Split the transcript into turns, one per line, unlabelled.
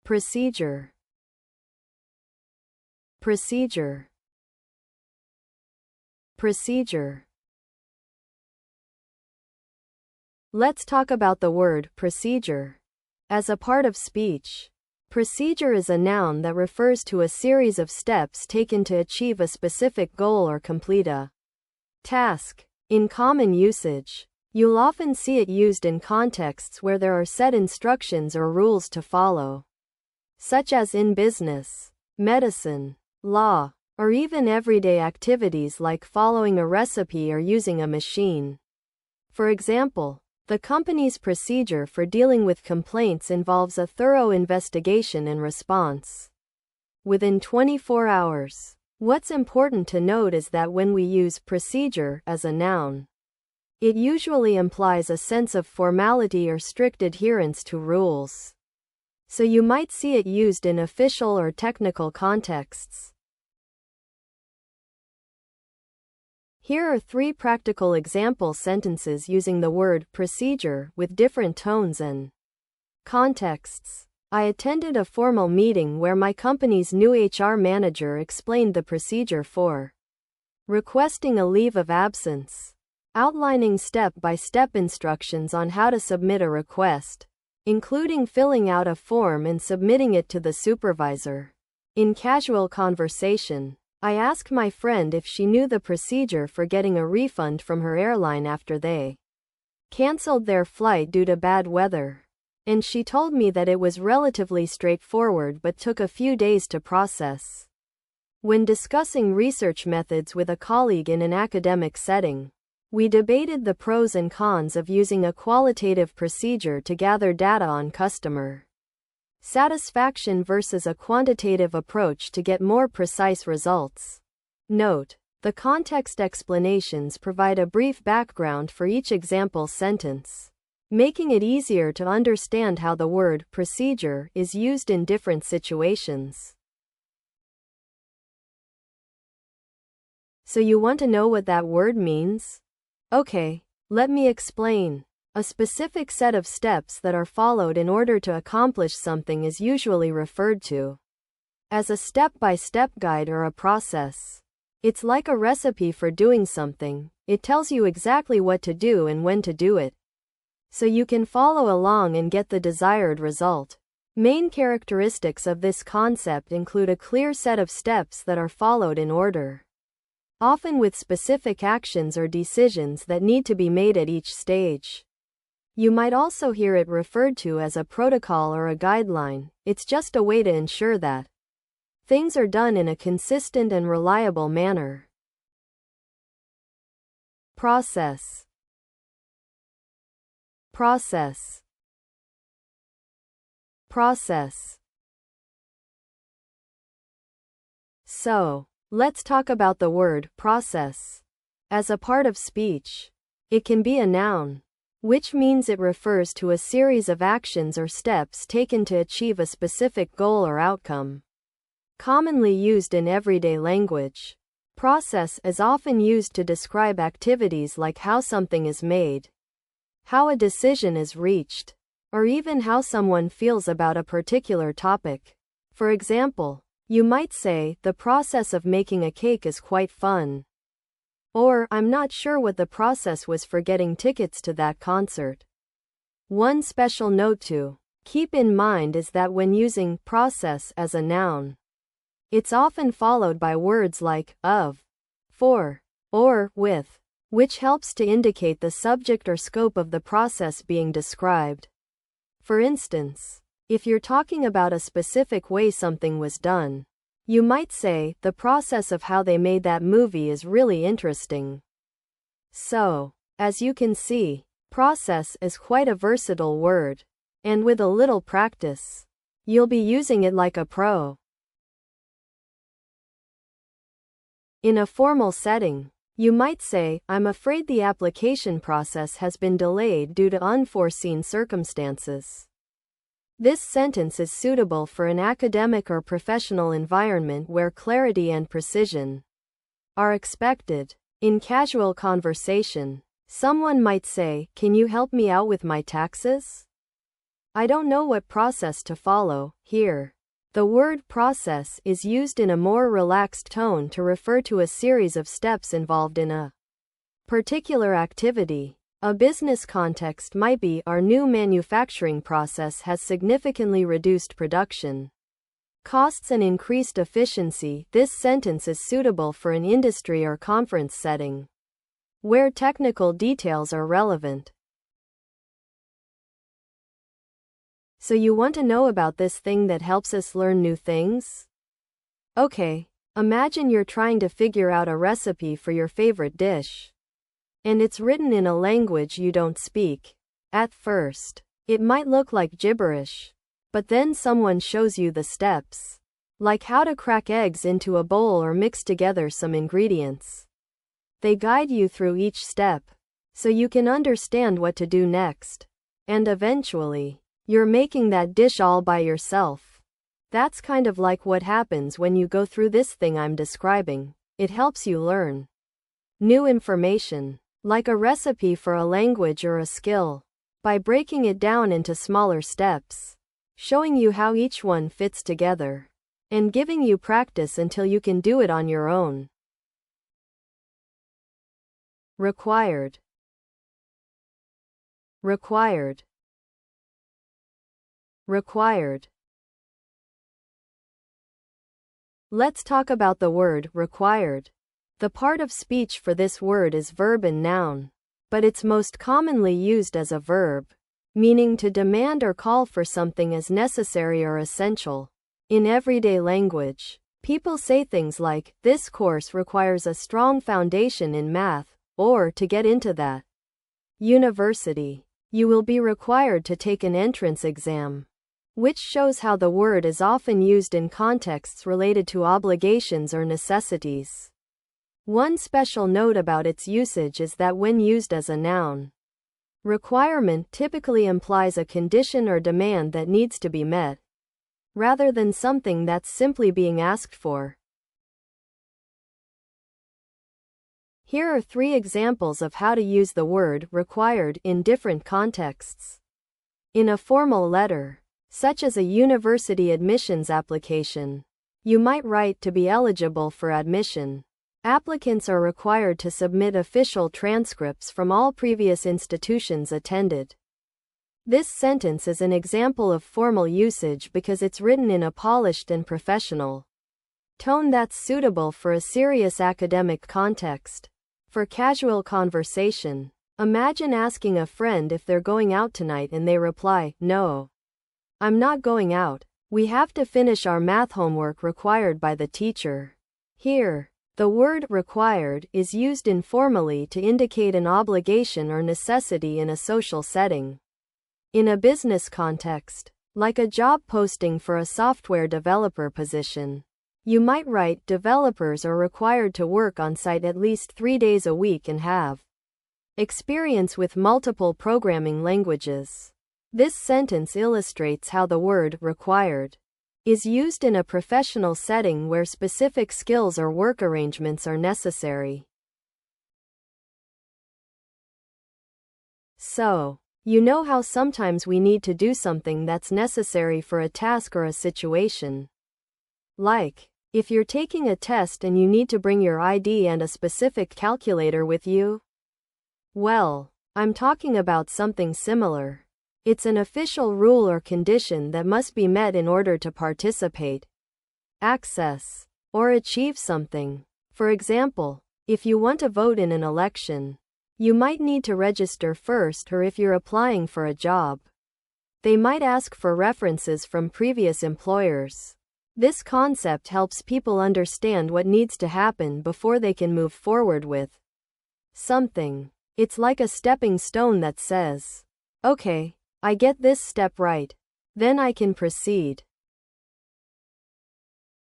procedure, procedure, procedure. Let's talk about the word procedure. As a part of speech, procedure is a noun that refers to a series of steps taken to achieve a specific goal or complete a task. In common usage, you'll often see it used in contexts where there are set instructions or rules to follow, such as in business, medicine, law, or even everyday activities like following a recipe or using a machine. For example, the company's procedure for dealing with complaints involves a thorough investigation and response within 24 hours. What's important to note is that when we use procedure as a noun, it usually implies a sense of formality or strict adherence to rules. So you might see it used in official or technical contexts. Here are 3 practical example sentences using the word procedure with different tones and contexts. I attended a formal meeting where my company's new HR manager explained the procedure for requesting a leave of absence, outlining step-by-step instructions on how to submit a request, including filling out a form and submitting it to the supervisor. In casual conversation, I asked my friend if she knew the procedure for getting a refund from her airline after they canceled their flight due to bad weather, and she told me that it was relatively straightforward but took a few days to process. When discussing research methods with a colleague in an academic setting, we debated the pros and cons of using a qualitative procedure to gather data on customer satisfaction versus a quantitative approach to get more precise results. Note: the context explanations provide a brief background for each example sentence, making it easier to understand how the word procedure is used in different situations. So you want to know what that word means? Okay, let me explain. A specific set of steps that are followed in order to accomplish something is usually referred to as a step-by-step guide or a process. It's like a recipe for doing something. It tells you exactly what to do and when to do it, so you can follow along and get the desired result. Main characteristics of this concept include a clear set of steps that are followed in order, often with specific actions or decisions that need to be made at each stage. You might also hear it referred to as a protocol or a guideline. It's just a way to ensure that things are done in a consistent and reliable manner. Process, process, process. So, let's talk about the word process. As a part of speech, it can be a noun, which means it refers to a series of actions or steps taken to achieve a specific goal or outcome. Commonly used in everyday language, process is often used to describe activities like how something is made, how a decision is reached, or even how someone feels about a particular topic. For example, you might say, "The process of making a cake is quite fun." Or, "I'm not sure what the process was for getting tickets to that concert." One special note to keep in mind is that when using process as a noun, it's often followed by words like of, for, or with, which helps to indicate the subject or scope of the process being described. For instance, if you're talking about a specific way something was done, you might say, "The process of how they made that movie is really interesting." So, as you can see, process is quite a versatile word, and with a little practice, you'll be using it like a pro. In a formal setting, you might say, "I'm afraid the application process has been delayed due to unforeseen circumstances." This sentence is suitable for an academic or professional environment where clarity and precision are expected. In casual conversation, someone might say, "Can you help me out with my taxes? I don't know what process to follow. Here, the word process is used in a more relaxed tone to refer to a series of steps involved in a particular activity. A business context might be, our new manufacturing process has significantly reduced production costs and increased efficiency. This sentence is suitable for an industry or conference setting where technical details are relevant. So you want to know about this thing that helps us learn new things? Okay, imagine you're trying to figure out a recipe for your favorite dish. And it's written in a language you don't speak. At first, it might look like gibberish. But then someone shows you the steps. Like how to crack eggs into a bowl or mix together some ingredients. They guide you through each step, so you can understand what to do next. And eventually, you're making that dish all by yourself. That's kind of like what happens when you go through this thing I'm describing. It helps you learn new information, like a recipe for a language or a skill, by breaking it down into smaller steps, showing you how each one fits together, and giving you practice until you can do it on your own. Required. Required. Required. Let's talk about the word required. The part of speech for this word is verb and noun, but it's most commonly used as a verb, meaning to demand or call for something as necessary or essential. In everyday language, people say things like, this course requires a strong foundation in math, or to get into that university, you will be required to take an entrance exam, which shows how the word is often used in contexts related to obligations or necessities. One special note about its usage is that when used as a noun, requirement typically implies a condition or demand that needs to be met, rather than something that's simply being asked for. Here are 3 examples of how to use the word required in different contexts. In a formal letter, such as a university admissions application, you might write to be eligible for admission. Applicants are required to submit official transcripts from all previous institutions attended. This sentence is an example of formal usage because it's written in a polished and professional tone that's suitable for a serious academic context. For casual conversation, imagine asking a friend if they're going out tonight and they reply, "No, I'm not going out. We have to finish our math homework required by the teacher." Here, the word required is used informally to indicate an obligation or necessity in a social setting. In a business context, like a job posting for a software developer position, you might write, developers are required to work on site at least 3 days a week and have experience with multiple programming languages. This sentence illustrates how the word required is used in a professional setting where specific skills or work arrangements are necessary. So, you know how sometimes we need to do something that's necessary for a task or a situation. Like, if you're taking a test and you need to bring your ID and a specific calculator with you. Well, I'm talking about something similar. It's an official rule or condition that must be met in order to participate, access, or achieve something. For example, if you want to vote in an election, you might need to register first, or if you're applying for a job, they might ask for references from previous employers. This concept helps people understand what needs to happen before they can move forward with something. It's like a stepping stone that says, okay, I get this step right, then I can proceed.